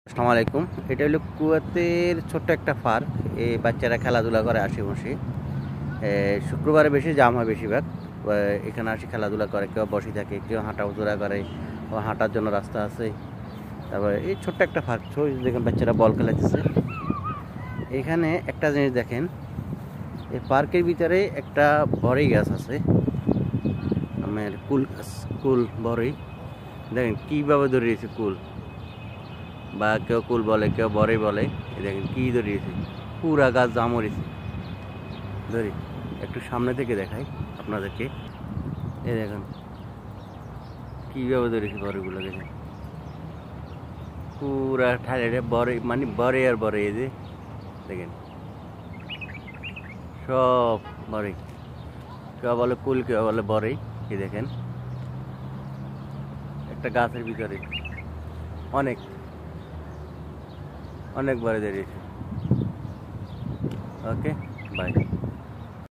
আসসালামু আলাইকুম। এটা হলো কুয়াতের ছোট্ট একটা পার্ক। এই বাচ্চারা খেলাধুলা করে আশেপাশে। শুক্রবারে বেশি জাম হয় বেশিরভাগ। এখানে আসে খেলাধুলা করে, কেউ বসে থাকে, কেউ হাঁটাচলা করে, ও হাঁটার জন্য রাস্তা আছে। তারপরে এই ছোট্ট একটা পার্ক, দেখেন বাচ্চারা বল খেলাতেছে। এখানে একটা জিনিস দেখেন, এই পার্কের ভিতরে একটা বড়ই গাছ আছে, আমার কুল গাছ, কুল বড়ই। দেখেন কীভাবে ধরিয়েছে কুল, বা কেউ কুল বলে, কেউ বড়ই বলে। এই দেখেন কি ধরিয়েছে, পুরা গাছ জামরিছে। ধরি একটু সামনে থেকে দেখাই আপনাদেরকে। এই দেখেন কীভাবে ধরেছে বড়গুলো, দেখেন পুরা ঠাড়ে বড়, মানে বড়ে আর বড়ে। এই যে দেখেন সব বড়ই, কেউ বলে কুল, কেউ বলে বড়ই। এই দেখেন একটা গাছের ভিতরে অনেক অনেক বড় দাঁড়িয়েছে। ওকে, বাই।